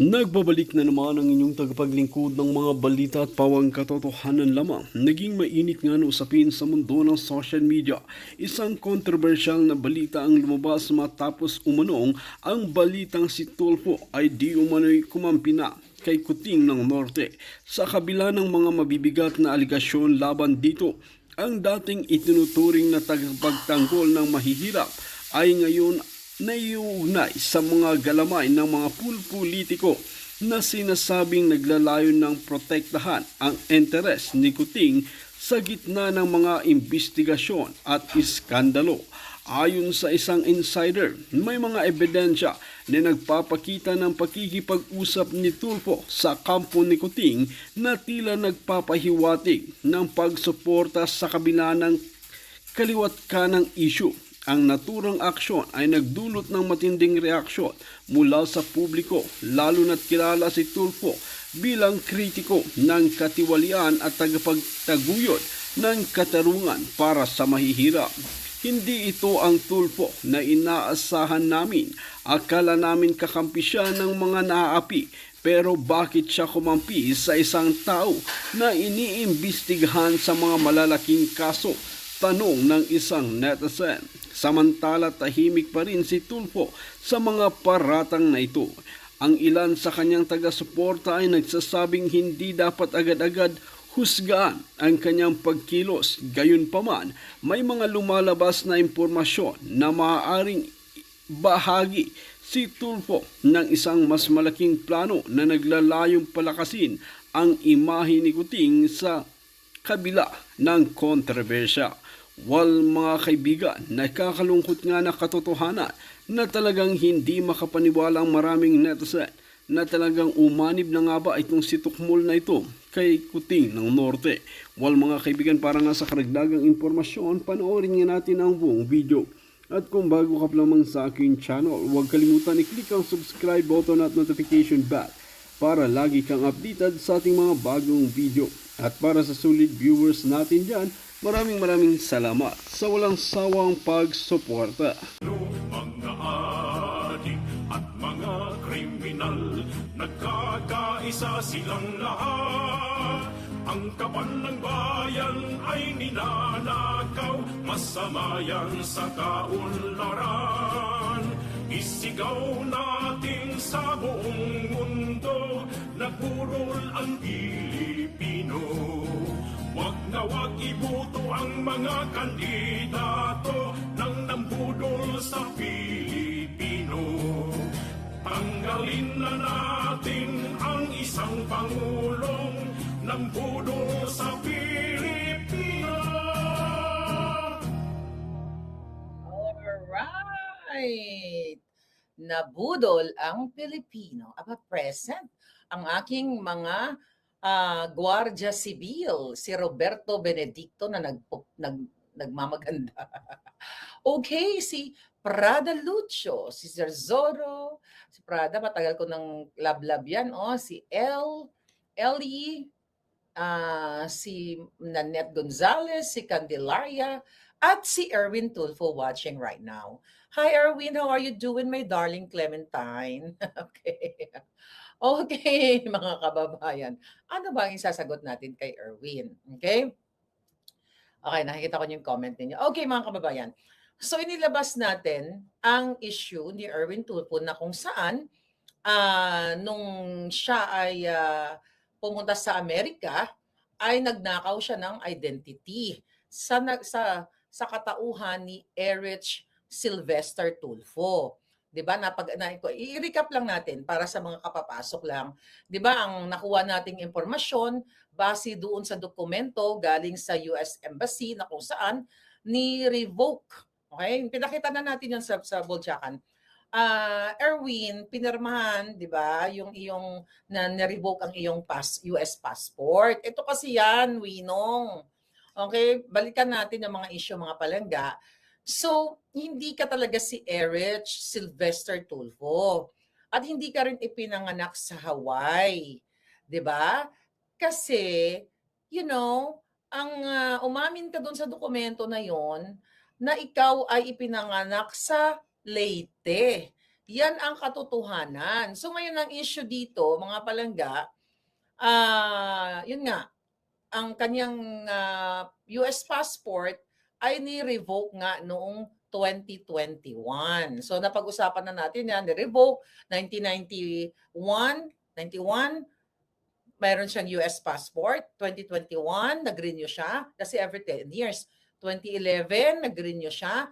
Nagbabalik na naman ang inyong tagapaglingkod ng mga balita at pawang katotohanan lamang. Naging mainit nga na usapin sa mundo ng social media. Isang kontrobersyal na balita ang lumabas matapos umanong ang balitang si Tulfo ay di umano'y kumampi na kay Kuting ng Norte. Sa kabila ng mga mabibigat na aligasyon laban dito, ang dating itinuturing na tagapagtanggol ng mahihirap ay ngayon naiuugnay sa mga galamay ng mga pulpolitiko na sinasabing naglalayon ng protektahan ang interes ni Kuting sa gitna ng mga investigasyon at iskandalo. Ayon sa isang insider, may mga ebidensya na nagpapakita ng pakikipag-usap ni Tulfo sa kampo ni Kuting na tila nagpapahiwatig ng pagsuporta sa kabila ng kaliwat kanang issue. Ang naturang aksyon ay nagdulot ng matinding reaksyon mula sa publiko, lalo na't kilala si Tulfo bilang kritiko ng katiwalian at tagapagtaguyod ng katarungan para sa mahihirap. Hindi ito ang Tulfo na inaasahan namin. Akala namin kakampi siya ng mga naaapi, pero bakit siya kumampi sa isang tao na iniimbestigahan sa mga malalaking kaso? Tanong ng isang netizen. Samantala tahimik pa rin si Tulfo sa mga paratang na ito. Ang ilan sa kanyang taga-suporta ay nagsasabing hindi dapat agad-agad husgaan ang kanyang pagkilos. Gayunpaman, may mga lumalabas na impormasyon na maaaring bahagi si Tulfo ng isang mas malaking plano na naglalayong palakasin ang imahe ni Kuting sa kabila ng kontrobersya. Mga kaibigan, nakakalungkot nga na katotohanan na talagang hindi makapaniwala ang maraming netizen na talagang umanib na nga ba itong si Tukmol na ito kay Kuting ng Norte. Mga kaibigan, para nga sa karagdagang impormasyon, panoorin nga natin ang buong video. At kung bago ka pa lamang sa aking channel, huwag kalimutan i-click ang subscribe button at notification bell para lagi kang updated sa ating mga bagong video. At para sa solid viewers natin dyan, maraming salamat sa walang sawang pagsuporta. Mga adik at mga kriminal, nagkakaisa silang lahat. Ang kaban ng bayan ay ninanakaw, masama yan sa kaunlaran. Isigaw natin sa buong mundo, nagburol ang Pilipino. Wag na wag ibuto ang mga kandidato nang nambudol sa Pilipino. Tanggalin na natin ang isang pangulong nambudol sa Pilipino. Alright! Nabudol ang Pilipino. Present ang aking mga Guardia Civil, si Roberto Benedicto na nagmamaganda. Okay, si Prada Lucio, si Zerzoro, si Prada, matagal ko ng love yan. Si Ellie, si Nanette Gonzalez, si Candelaria, at si Erwin Tulfo watching right now. Hi Erwin, how are you doing, my darling Clementine? Okay, mga kababayan. Ano ba ang isasagot natin kay Erwin? Okay? Okay, nakikita ko yung comment ninyo. Okay, mga kababayan. So, inilabas natin ang issue ni Erwin Tulfo na kung saan nung siya ay pumunta sa Amerika, ay nagnakaw siya ng identity sa katauhan ni Erich Sylvester Tulfo. 'Di ba? I-recap lang natin para sa mga kapapasok lang. 'Di ba, ang nakuha nating impormasyon base doon sa dokumento galing sa US Embassy na kung saan ni-revoke. Okay? Pinakita na natin 'yan sa Bolchakan. Erwin, pinirmahan, 'di ba, yung iyong na-revoke ang iyong US passport. Ito kasi 'yan, Winong. Okay, balikan natin yung mga issue, mga palangga. So, hindi ka talaga si Erich Sylvester Tulfo. At hindi ka rin ipinanganak sa Hawaii. 'Di ba? Kasi, ang umamin ka doon sa dokumento na yon na ikaw ay ipinanganak sa Leyte. Yan ang katotohanan. So ngayon ang issue dito, mga palangga, yun nga, ang kanyang US passport ay ni-revoke nga noong 2021. So napag-usapan na natin yan, ni-revoke 1991, 91, mayroon siyang US passport, 2021, nag-renew siya kasi every 10 years. 2011, nag-renew siya,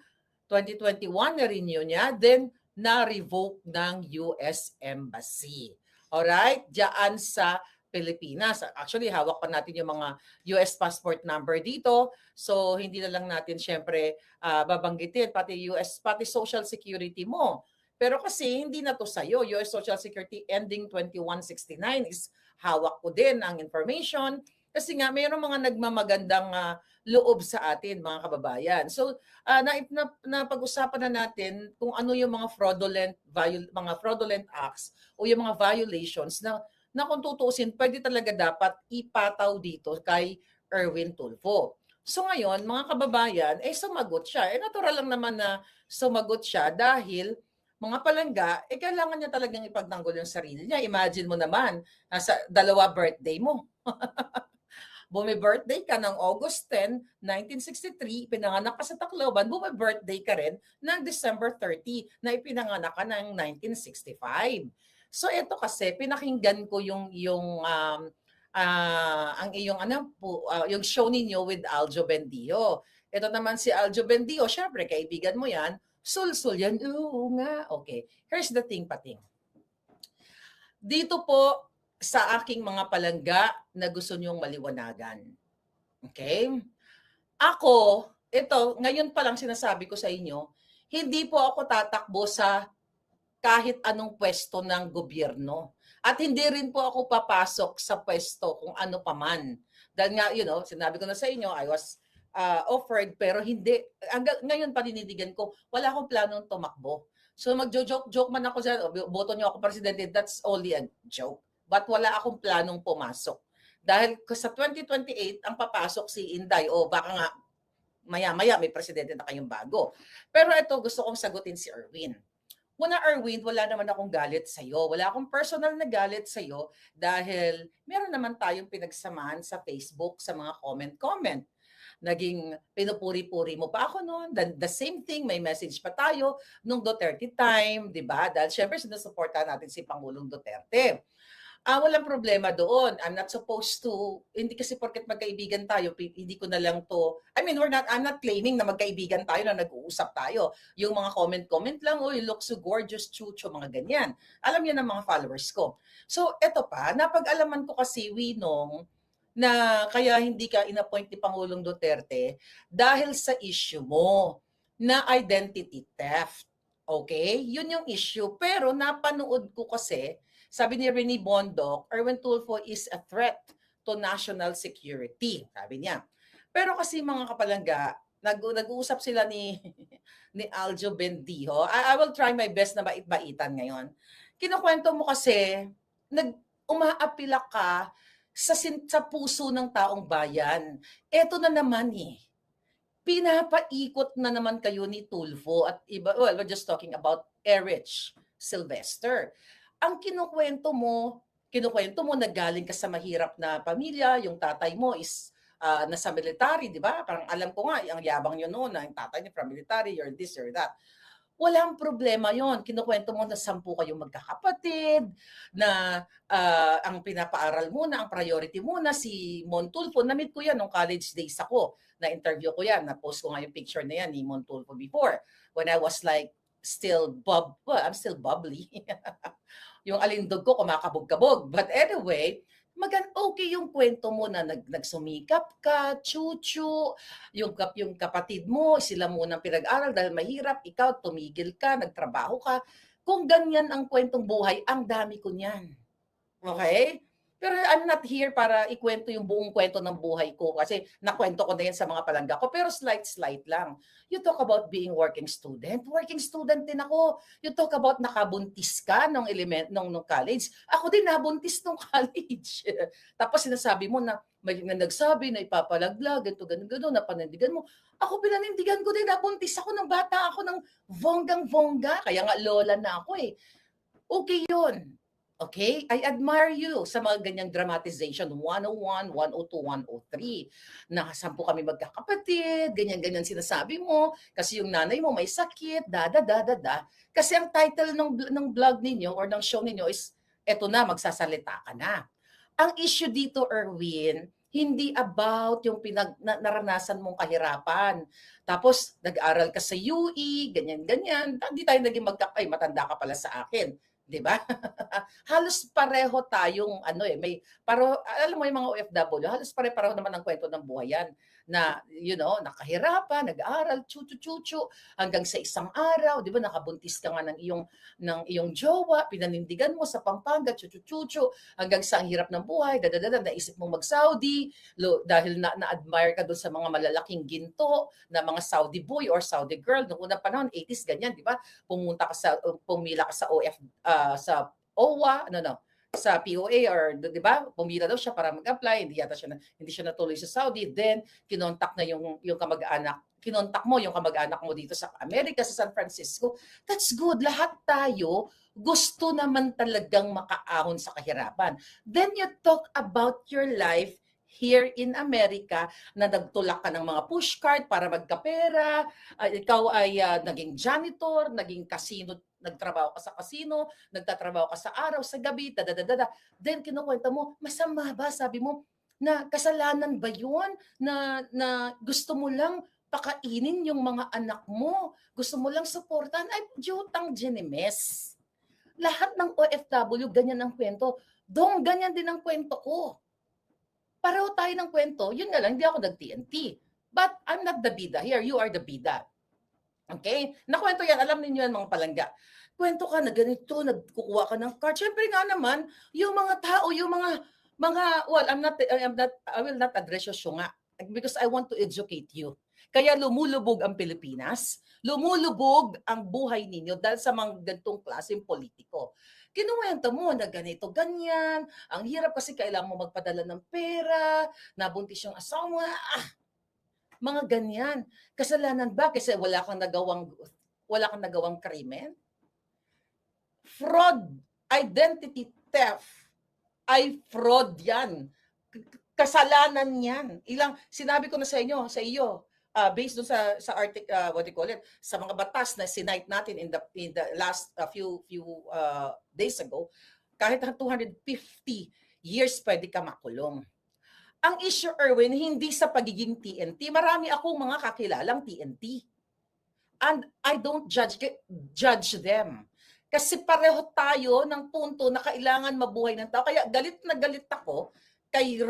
2021, na-renew niya, then na-revoke ng US Embassy. Alright? Diyan sa Pilipinas. Actually, hawak pa natin yung mga US passport number dito. So, hindi na lang natin syempre babanggitin pati pati Social Security mo. Pero kasi hindi na to sa'yo. US Social Security ending 2169 is hawak ko din ang information. Kasi nga, mayroong mga nagmamagandang loob sa atin, mga kababayan. So, napag-usapan na natin kung ano yung mga fraudulent acts o yung mga violations na kung tutuusin, pwede talaga dapat ipataw dito kay Erwin Tulfo. So ngayon, mga kababayan, sumagot siya. Natural lang naman na sumagot siya dahil mga palangga, kailangan niya talagang ipagtanggol yung sarili niya. Imagine mo naman, nasa 2 birthday mo. Bumi-birthday ka ng August 10, 1963, pinanganak ka sa Tacloban, bumi-birthday ka rin ng December 30 na ipinanganak ka ng 1965. So ito kasi pinakinggan ko yung ang iyong yung show ninyo with Aljo Bendio. Ito naman si Aljo Bendio, syempre kaibigan mo 'yan. Sul-sul yan. Oo nga. Okay. Here's the thing, pating. Dito po sa aking mga palangga na gusto niyong maliwanagan. Okay? Ako, ito, ngayon pa lang sinasabi ko sa inyo, hindi po ako tatakbo sa kahit anong pwesto ng gobyerno. At hindi rin po ako papasok sa pwesto kung ano paman. Dahil nga, sinabi ko na sa inyo, I was offered, pero hindi. Ngayon panindigan ko, wala akong planong tumakbo. So magjo-joke man ako dyan, boto niyo ako presidente, that's only a joke. But wala akong planong pumasok. Dahil sa 2028, ang papasok si Inday, o baka nga, maya-maya may presidente na kayong bago. Pero ito, gusto kong sagutin si Erwin. Erwin, wala naman akong galit sa'yo. Wala akong personal na galit sa'yo dahil meron naman tayong pinagsamahan sa Facebook sa mga comment. Naging pinupuri-puri mo pa ako noon. The same thing, may message pa tayo nung Duterte time, di ba? Dahil syempre sinusuporta natin si Pangulong Duterte. Walang problema doon. I'm not supposed to, hindi kasi porket magkaibigan tayo, hindi ko na lang to, I'm not claiming na magkaibigan tayo, na nag-uusap tayo. Yung mga comment lang, you look so gorgeous, chucho, mga ganyan. Alam yan ng mga followers ko. So, eto pa, napag-alaman ko kasi, Winong, na kaya hindi ka inappoint ni Pangulong Duterte dahil sa issue mo na identity theft. Okay? Yun yung issue. Pero napanood ko kasi, sabi ni Rene Bondoc, Erwin Tulfo is a threat to national security. Sabi niya. Pero kasi mga kapalangga, nag-uusap sila ni Aljo Bendio. I will try my best na bait-baitan ngayon. Kinukwento mo kasi, umaapila ka sa puso ng taong bayan. Eto na naman pinapaikot na naman kayo ni Tulfo at iba, well, we're just talking about Erich Sylvester. Ang kinukwento mo na galing ka sa mahirap na pamilya, yung tatay mo is nasa military, di ba? Parang alam ko nga, ang yabang nyo noon, na yung tatay niya from military, you're this, you're that. Walang problema yon. Kinukwento mo na 10 kayong magkakapatid, na ang pinapaaral muna, ang priority muna si Mon Tulfo. Na-meet ko yan nung college days ako. Na-interview ko yan. Na-post ko nga yung picture na yan ni Mon Tulfo before. When I was like, I'm still bubbly. Yung alindog ko kumakabog-kabog. But anyway, okay yung kwento mo na nagsumikap ka, chuchu, yung kapatid mo, sila munang pinag-aral dahil mahirap, ikaw tumigil ka, nagtrabaho ka. Kung ganyan ang kwentong buhay, ang dami ko niyan. Okay? Pero I'm not here para ikwento yung buong kwento ng buhay ko kasi nakwento ko na yan sa mga palangga ko. Pero slight lang. You talk about being working student. Working student din ako. You talk about nakabuntis ka nung college. Ako din nabuntis nung college. Tapos sinasabi mo na may nagsabi na ipapalaglag, ganito, ganun, na panindigan mo. Ako pinanindigan ko din, nabuntis ako ng bata ako ng bonggang-bongga. Kaya nga lola na ako eh. Okay yun. Okay? I admire you sa mga ganyang dramatization. 101, 102, 103. Na 10 kami magkakapatid, ganyan-ganyan sinasabi mo. Kasi yung nanay mo may sakit, da. Kasi ang title ng vlog ninyo or ng show ninyo is, eto na, magsasalita ka na. Ang issue dito, Erwin, hindi about yung naranasan mong kahirapan. Tapos, nag-aral ka sa UE, ganyan-ganyan. Hindi tayo naging matanda ka pala sa akin. 'Di ba? Halos pareho tayong may alam mo yung mga OFW, halos pare-pareho naman ang kwento ng buhay yan na nakahirapan, nag-aaral, chuchu hanggang sa isang araw, 'di ba, nakabuntis ka nga ng iyong jowa, pinanindigan mo sa Pampanga, chuchu hanggang sa ang hirap ng buhay, naisip mong mag-Saudi dahil na-admire ka doon sa mga malalaking ginto na mga Saudi boy or Saudi girl noong unang panahon, 80s ganyan, 'di ba? Pumila ka sa sa OWA, sa POA or 'di ba? Pumila daw siya para mag-apply, hindi siya natuloy sa Saudi. Then kinontak na yung kamag-anak. Kinontak mo yung kamag-anak mo dito sa Amerika, sa San Francisco. That's good. Lahat tayo gusto naman talagang makaahon sa kahirapan. Then you talk about your life here in America na nagtulak ka ng mga pushcart para magkapera, ikaw ay naging janitor, naging casino, nagtrabaho ka sa casino, nagtatrabaho ka sa araw, sa gabi, Then kinukwenta mo, masama ba? Sabi mo, na kasalanan ba yun? Na gusto mo lang pakainin yung mga anak mo? Gusto mo lang supportan? Ay, jutang Genimes. Lahat ng OFW, ganyan ang kwento. Dong, ganyan din ang kwento ko. Pareho tayo ng kwento. Yun nga lang, hindi ako nag-TNT. But I'm not the bida here. You are the bida. Okay? Nakwento yan. Alam niyo yan, mga palangga. Kwento ka na ganito, nagkukuha ka ng card. Siyempre nga naman, yung mga tao, yung mga well, I will not address you nga because I want to educate you. Kaya lumulubog ang Pilipinas, lumulubog ang buhay ninyo dahil sa mga ganitong klaseng politiko. Kinuwento mo na ganito, ganyan, ang hirap kasi kailangan mo magpadala ng pera, nabuntis yung asawa, mga ganyan. Kasalanan ba kasi wala kang nagawang krimen? Fraud, identity theft, ay fraud yan. Kasalanan yan. Sinabi ko na sa iyo, based dun sa article, what do you call it, sa mga batas na sinight natin in the last few days ago, kahit 250 years pwede ka makulong. Ang issue, Erwin, hindi sa pagiging TNT. Marami akong mga kakilalang TNT. And I don't judge them. Kasi pareho tayo ng punto na kailangan mabuhay ng tao. Kaya galit na galit ako kay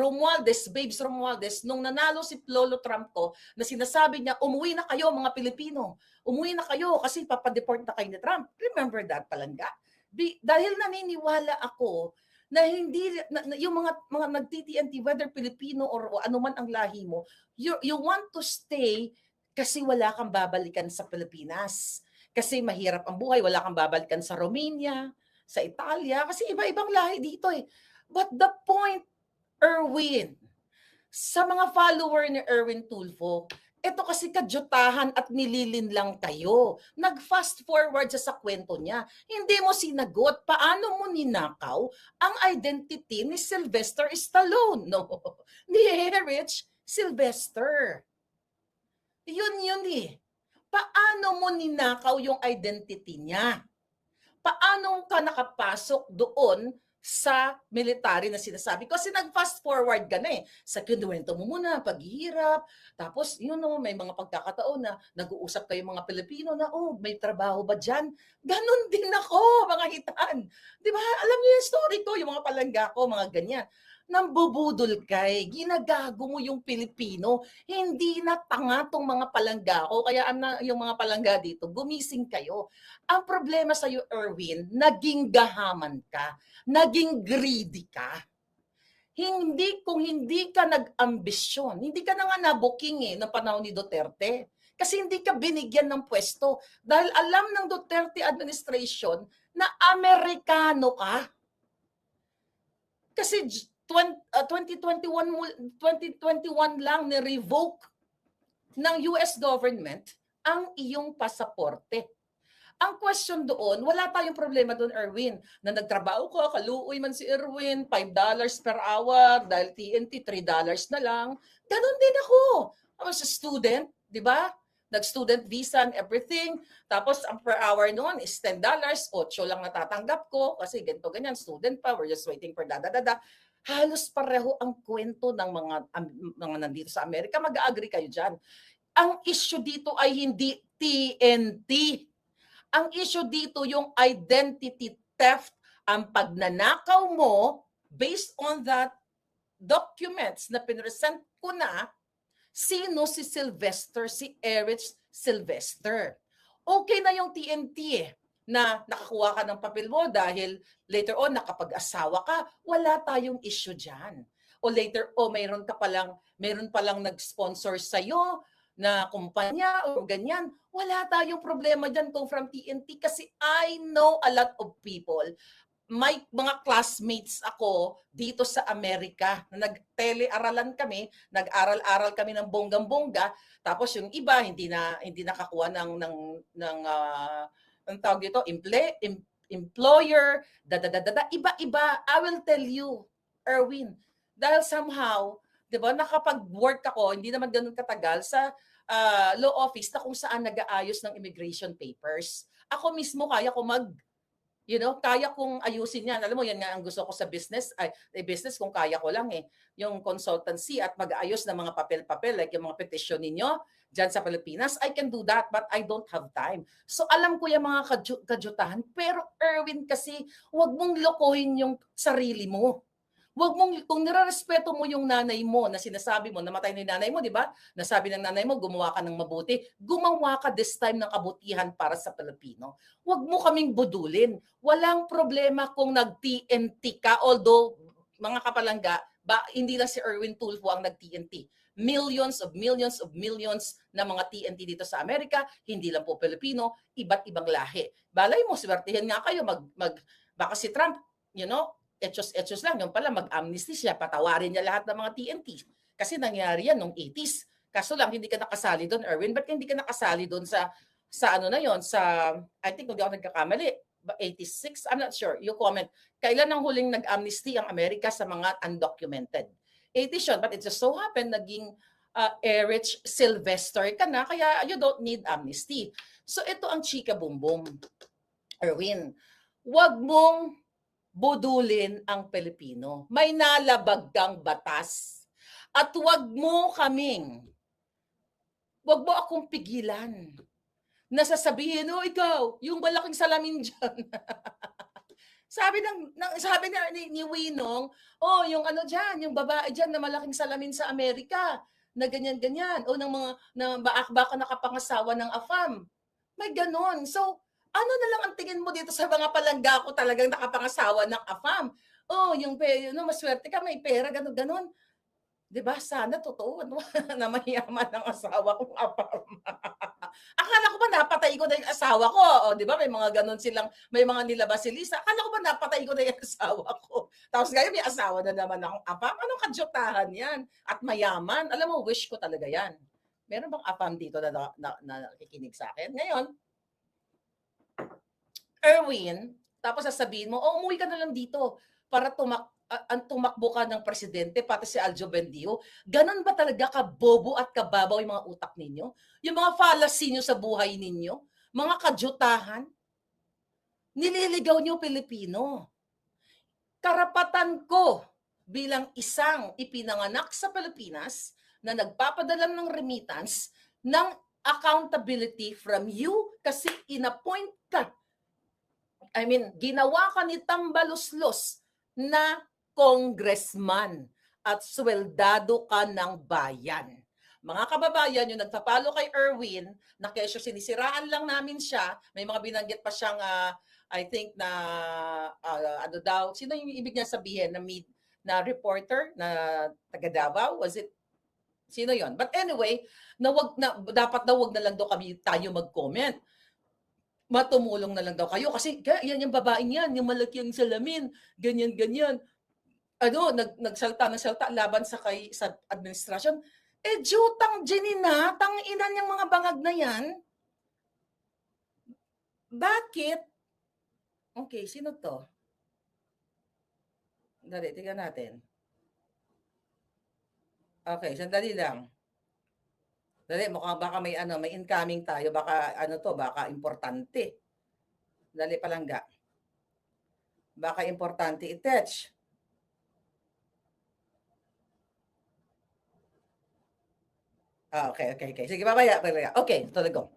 Babes Romualdez, nung nanalo si Lolo Trump ko, na sinasabi niya, umuwi na kayo mga Pilipino. Umuwi na kayo kasi papadeport na kayo ni Trump. Remember that, palangga? Dahil naniniwala ako na hindi yung mga nag-TNT, whether Pilipino or anuman ang lahi mo, you want to stay kasi wala kang babalikan sa Pilipinas. Kasi mahirap ang buhay, wala kang babalikan sa Romania, sa Italia, kasi iba-ibang lahi dito eh. But the point, Erwin, sa mga follower ni Erwin Tulfo, ito kasi kadyutahan at nililin lang kayo. Nag-fast forward sa kwento niya. Hindi mo sinagot paano mo ninakaw ang identity ni Sylvester Stallone. No, ni Rich Sylvester. Yun eh. Paano mo ninakaw yung identity niya? Paano ka nakapasok doon sa military na sinasabi? Kasi nag-fast forward ka na eh. Sa kinuwento mo muna, paghihirap. Tapos, may mga pagkakataon na nag-uusap kayo mga Pilipino na, may trabaho ba dyan? Ganon din ako, mga hitaan. Di ba? Alam niyo yung story ko, yung mga palangga ko, mga ganyan. Nambubudol kay, ginagago mo yung Pilipino, hindi na tanga tong mga palangga ko, kaya yung mga palangga dito, gumising kayo. Ang problema sa iyo, Erwin, naging gahaman ka, naging greedy ka. Kung hindi ka nag-ambisyon, hindi ka na nga nabuking ng panahon ni Duterte. Kasi hindi ka binigyan ng pwesto. Dahil alam ng Duterte administration na Amerikano ka. Kasi 2021 lang ni-revoke ng US government ang iyong pasaporte. Ang question doon, wala tayong problema doon, Erwin, na nagtrabaho ko, kaluoy man si Erwin, $5 per hour, dahil TNT, $3 na lang. Ganon din ako. I was a student, di ba? Nag-student visa and everything. Tapos, ang per hour noon is $10, 8 lang natatanggap ko, kasi ganito, ganyan, student pa, we're just waiting for da-da-da-da. Halos pareho ang kwento ng mga nandito sa Amerika. Mag-agree kayo dyan. Ang issue dito ay hindi TNT. Ang issue dito yung identity theft, ang pagnanakaw mo based on that documents na pinresent ko na, sino si Sylvester, si Erich Sylvester. Okay na yung TNT na nakakuha ka ng papel mo dahil later on nakapag-asawa ka, wala tayong issue dyan. O later mayroon palang nag-sponsor sa'yo na kumpanya o ganyan, wala tayong problema dyan kung from TNT kasi I know a lot of people. May mga classmates ako dito sa Amerika na nag-telearalan kami, nag-aral-aral kami ng bonggang-bongga, tapos yung iba hindi nakakuha ng ang tawag dito, employer, iba-iba. I will tell you, Erwin, dahil somehow, 'di ba, nakapag-work ako, hindi naman ganoon katagal sa law office na kung saan nag-aayos ng immigration papers. Ako mismo kaya ko kaya kong ayusin yan. Alam mo, yan nga ang gusto ko sa business. Business kung kaya ko lang yung consultancy at mag-aayos ng mga papel-papel, like yung mga petition ninyo dyan sa Pilipinas, I can do that, but I don't have time. So alam ko yung mga kadyutahan, pero Erwin kasi, huwag mong lokohin yung sarili mo. Huwag mong, kung nirarespeto mo yung nanay mo na sinasabi mo, namatay na yung nanay mo, di ba? Nasabi ng nanay mo, gumawa ka ng mabuti. Gumawa ka this time ng kabutihan para sa Pilipino. Huwag mo kaming budulin. Walang problema kung nag-TNT ka, although, mga kapalangga, hindi lang si Erwin Tulfo ang nag-TNT. Millions na mga TNT dito sa Amerika, hindi lang po Pilipino, iba't ibang lahi. Balay mo, swertihin nga kayo, baka si Trump, etos lang, yung pala mag-amnesty siya, patawarin niya lahat ng mga TNT. Kasi nangyari yan nung 80s. Kaso lang, hindi ka nakasali doon, Erwin. Ba't hindi ka nakasali doon sa ano na yon, I think hindi ako nagkakamali, 86? I'm not sure. You comment. Kailan ang huling nag-amnesty ang Amerika sa mga undocumented? 80s yun, but it just so happened, naging Erich Sylvester ka na, kaya you don't need amnesty. So ito ang chika bumbum, Erwin. Huwag mong budulin ang Pilipino. May nalabag kang batas. At wag mo akong pigilan. Nasasabihin, ikaw, yung malaking salamin dyan. sabi ni Winong, yung ano dyan, yung babae dyan na malaking salamin sa Amerika, na ganyan-ganyan, o ng mga, na baka nakapangasawa ng AFAM. May ganon. So, ano na lang ang tingin mo dito sa mga palangga ko talagang nakapangasawa ng AFAM? Maswerte ka, may pera, ganon. Diba? Sana totoo, na mayaman ang asawa kong AFAM. Akala ko ba napatay ko na yung asawa ko? Diba? May mga ganon silang, may mga nilabas si Lisa. Akala ko ba napatay ko na yung asawa ko? Tapos ngayon may asawa na naman akong AFAM. Anong kadyutahan yan? At mayaman. Alam mo, wish ko talaga yan. Meron bang AFAM dito na nakikinig sa akin? Ngayon, Erwin, tapos sasabihin mo, umuwi ka na lang dito para tumakbo ka ng presidente, pati si Aljo Bendio. Ganon ba talaga kabobo at kababaw yung mga utak ninyo? Yung mga fallacy nyo sa buhay ninyo? Mga kadyutahan? Nililigaw nyo Pilipino. Karapatan ko bilang isang ipinanganak sa Pilipinas na nagpapadala ng remittance ng accountability from you kasi inappoint ka. Ginawa ka ni Tambaluslos na congressman at sweldado ka ng bayan. Mga kababayan, yung nagpapalo kay Erwin, na kesyo sinisiraan lang namin siya, may mga binanggit pa siyang, I think sino yung ibig niya sabihin na reporter na taga Davao? Was it? Sino yon? But anyway, dapat wag na lang daw tayo mag-comment. Matumulong na lang daw kayo kasi yan yung babaeng yan, yung malaki ang salamin, ganyan. nagsalta ng salta laban sa administrasyon. Jutang ginina, tangina niyang mga bangag na yan. Bakit? Okay, sino to? Dali, tingnan natin. Okay, sandali lang. Dali, mukhang baka may incoming tayo, baka baka importante. Dali palangga. Baka importante i-touch. Okay. Sige, babaya. Okay, tuloy ko.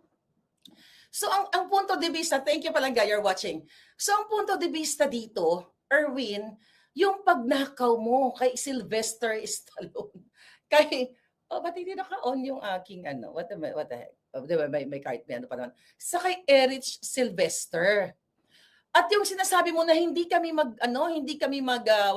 So, ang punto de vista, thank you palangga, you're watching. So, ang punto de vista dito, Erwin, yung pagnakaw mo kay Sylvester Stallone. Ba't hindi naka-on yung aking what the heck? Diba, may card, may pa naman. Sa kay Erich Sylvester. At yung sinasabi mo na hindi kami what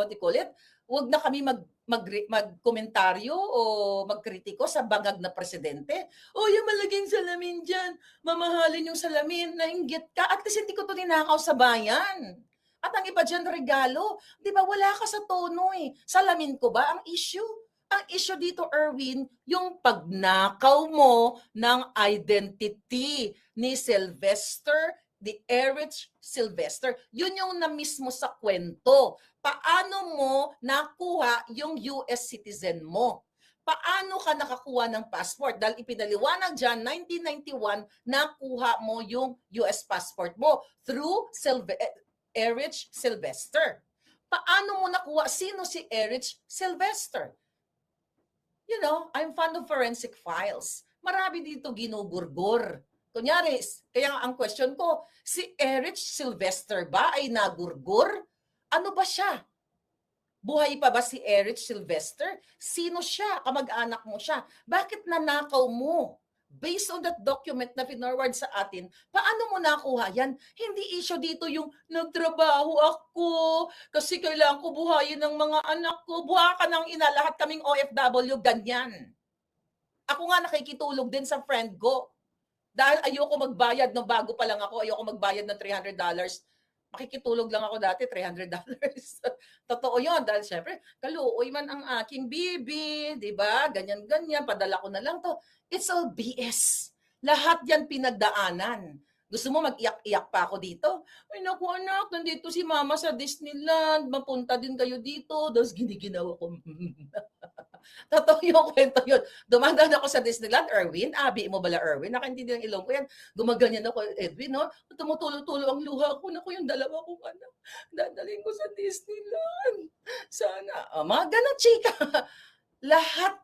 do you call it? Huwag na kami magkomentaryo o magkritiko sa bangag na presidente. Yung malaging salamin dyan. Mamahalin yung salamin. Nainggit ka. At least hindi ko to ninakaw sa bayan. At ang iba dyan, regalo. Di ba, wala ka sa tono eh. Salamin ko ba ang issue? Ang issue dito, Erwin, yung pagnakaw mo ng identity ni Sylvester, the Erich Sylvester. Yun yung na-miss mo sa kwento. Paano mo nakuha yung US citizen mo? Paano ka nakakuha ng passport? Dahil ipinaliwanag dyan, 1991, nakuha mo yung US passport mo through Erich Sylvester. Paano mo nakuha? Sino si Erich Sylvester? You know, I'm fond of forensic files. Marami dito ginugurgur. Kunyari, kaya ang question ko, si Erich Sylvester ba ay nagurgur? Ano ba siya? Buhay pa ba si Erich Sylvester? Sino siya? Kamag-anak mo siya? Bakit nanakaw mo? Based on that document na finorward sa atin, paano mo nakuha yan? Hindi issue dito yung nagtrabaho ako kasi kailangan ko buhayin ng mga anak ko. Buha ka ng ina, lahat kaming OFW, ganyan. Ako nga nakikitulog din sa friend ko. Dahil ayoko magbayad, bago pa lang ako, ayoko magbayad ng $300. Makikitulog lang ako dati, $300. Totoo yun, dahil syempre, kaluoy man ang aking bibi, di ba? Ganyan-ganyan, padala ko na lang to. It's all BS. Lahat yan pinagdaanan. Gusto mo mag-iyak-iyak pa ako dito? Ay naku anak, nandito si mama sa Disneyland, mapunta din kayo dito. Tapos giniginawa ko. Totoo yung kwento yun. Dumadaan ako sa Disneyland, Erwin. Abi mo bala, Erwin? Nakaintindi ng ilong ko yan. Gumaganyan ako, Edwin, no? Tumutulo-tulo ang luha ko. Naku, yung dalawa kong anak. Dadalhin ko sa Disneyland. Sana. Mga ganun, chika. Lahat,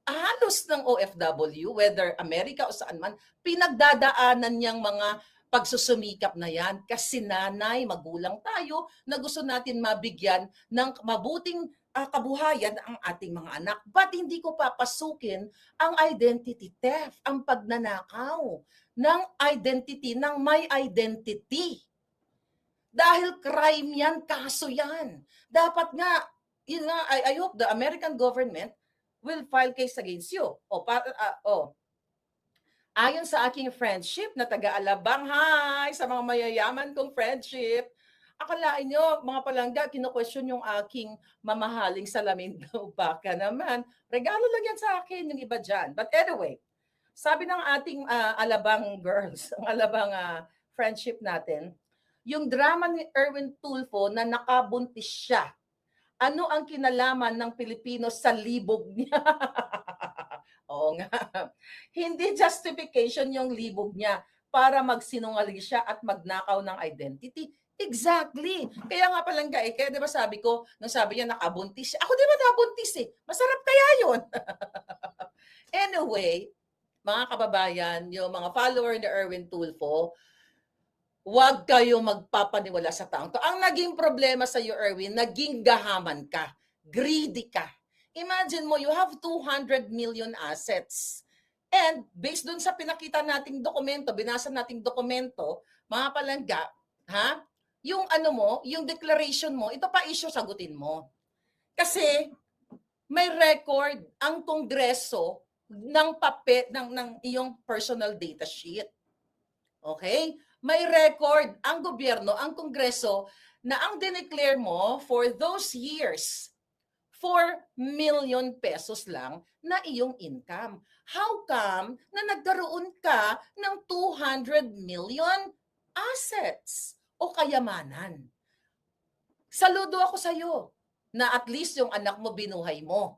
halos ng OFW, whether Amerika o saan man, pinagdadaanan niyang mga pagsusumikap na yan. Kasi nanay, magulang tayo na gusto natin mabigyan ng mabuting kabuhayan ang ating mga anak. But hindi ko papasukin ang identity theft, ang pagnanakaw ng identity, ng my identity. Dahil crime yan, kaso yan. Dapat nga, yun nga, I hope the American government will file case against you. Ayon sa aking friendship na taga-Alabang, hi, sa mga mayayaman kong friendship, akalain nyo, mga palangga, kino-question yung aking mamahaling salamin daw. Baka naman. Regalo lang yan sa akin, yung iba dyan. But anyway, sabi ng ating Alabang girls, ang Alabang friendship natin, yung drama ni Erwin Tulfo na nakabuntis siya. Ano ang kinalaman ng Pilipino sa libog niya? Oo nga. Hindi justification yung libog niya para magsinungaling siya at magnakaw ng identity. Exactly. Kaya nga palangga kaya di ba sabi ko, nung sabi niya nakabuntis siya, ako di ba nabuntis masarap kaya yun? Anyway, mga kababayan, yung mga follower ni Erwin Tulfo, huwag kayo magpapaniwala sa taong to. Ang naging problema sa iyo, Erwin, naging gahaman ka, greedy ka. Imagine mo, you have 200 million assets. And based dun sa pinakita nating dokumento, binasa nating dokumento, mga palangga, yung yung declaration mo, ito pa issue sagutin mo. Kasi may record ang Kongreso ng ng iyong personal data sheet. Okay? May record ang gobyerno, ang Kongreso na ang dineclare mo for those years 4 million pesos lang na iyong income. How come na nagkaroon ka ng 200 million assets o kayamanan? Saludo ako sa iyo na at least yung anak mo binuhay mo.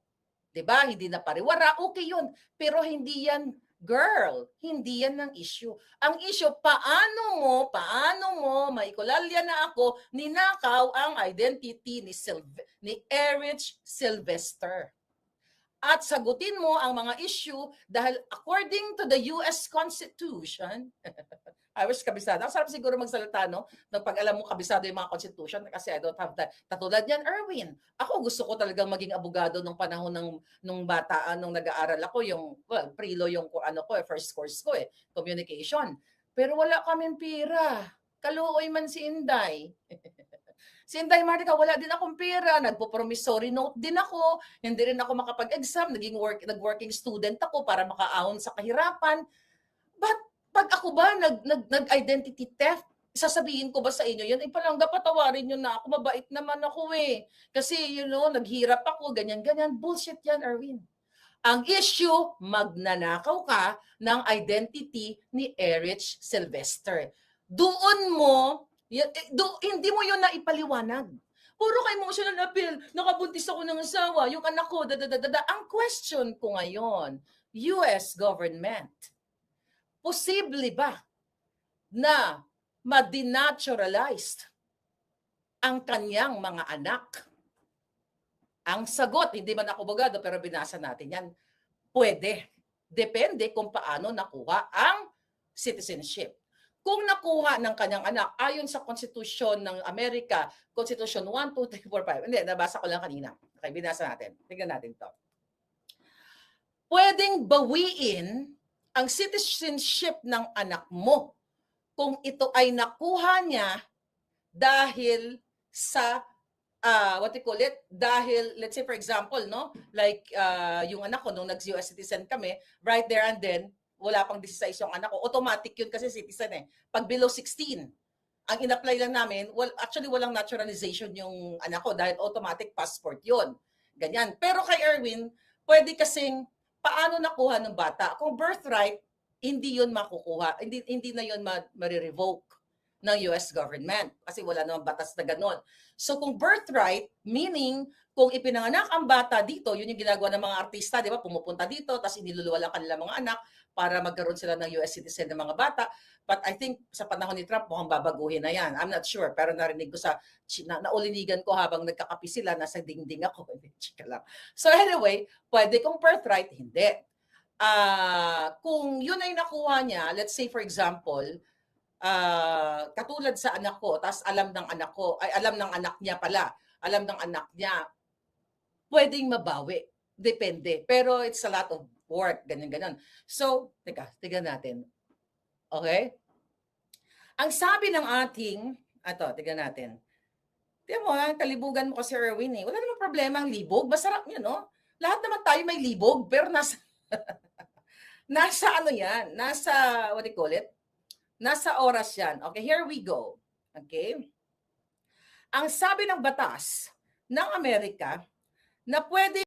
'Di ba? Hindi na pariwara, okay 'yun. Pero hindi yan, girl, hindi yan ang issue. Ang issue, paano mo, maikulalya na ako, ninakaw ang identity ni Erich Sylvester. At sagutin mo ang mga issue dahil according to the US Constitution, I wish kabisado. Ang sarap siguro magsalita, no? Pag alam mo kabisado yung mga constitution kasi I don't have that. Katulad yan, Erwin. Ako gusto ko talagang maging abogado nung panahon nung bata, nung nag-aaral ako, pre-law yung first course ko communication. Pero wala kaming pira. Kaluoy man si Inday. Si Inday Martica, wala din akong pera. Nagpo-promissory note din ako. Hindi rin ako makapag-exam. Nag-working student ako para makaahon sa kahirapan. But pag ako ba nag-identity theft, sasabihin ko ba sa inyo yan? Palangga, patawarin nyo na ako. Mabait naman ako Kasi, naghirap ako, ganyan-ganyan. Bullshit yan, Erwin. Ang issue, magnanakaw ka ng identity ni Erich Sylvester. Doon mo, hindi mo yun naipaliwanag. Puro ka emotional appeal, nakabuntis ako ng asawa, yung anak ko, Ang question ko ngayon, US government, posible ba na ma-denaturalized ang kanyang mga anak? Ang sagot, hindi man ako abogado pero binasa natin yan, pwede. Depende kung paano nakuha ang citizenship. Kung nakuha ng kanyang anak, ayon sa Constitution ng Amerika, Constitution 1, 2, 3, 4, 5. Hindi, nabasa ko lang kanina. Okay, binasa natin. Tignan natin to. Pwedeng bawiin ang citizenship ng anak mo kung ito ay nakuha niya dahil sa dahil, let's say for example, no, like yung anak ko nung nag-US citizen kami, right there and then, wala pang 16 yung anak ko, automatic yun kasi citizen Pag below 16, ang in-apply lang namin, actually walang naturalization yung anak ko dahil automatic passport yun. Ganyan. Pero kay Erwin, pwede kasing paano nakuha ng bata. Kung birthright, hindi yun makukuha. Hindi na yun ma-revoke ng US government kasi wala namang batas na gano'n. So kung birthright, meaning kung ipinanganak ang bata dito, yun yung ginagawa ng mga artista, di ba? Pumupunta dito, tapos iniluluwa lang kanila mga anak para magkaroon sila ng US citizen ng mga bata. But I think sa panahon ni Trump, mukhang babaguhin na yan. I'm not sure, pero narinig ko naulinigan ko habang nagkakapi sila, nasa dingding ako. Chika lang. So anyway, pwede kung birthright, hindi. Kung yun ay nakuha niya, let's say for example, katulad sa anak ko, tapos alam ng anak ko, ay alam ng anak niya pala, alam ng anak niya, pwedeng mabawi. Depende. Pero it's a lot of work, ganyan-ganyan. So, tignan natin. Okay? Ang sabi ng ating, tignan natin. Tignan mo, kalibugan mo kasi Erwin Wala namang problema ang libog. Masarap yun, no? Lahat naman tayo may libog, pero nasa yan? Nasa, what do you call it? Nasa oras yan. Okay, here we go. Okay? Ang sabi ng batas ng Amerika na pwede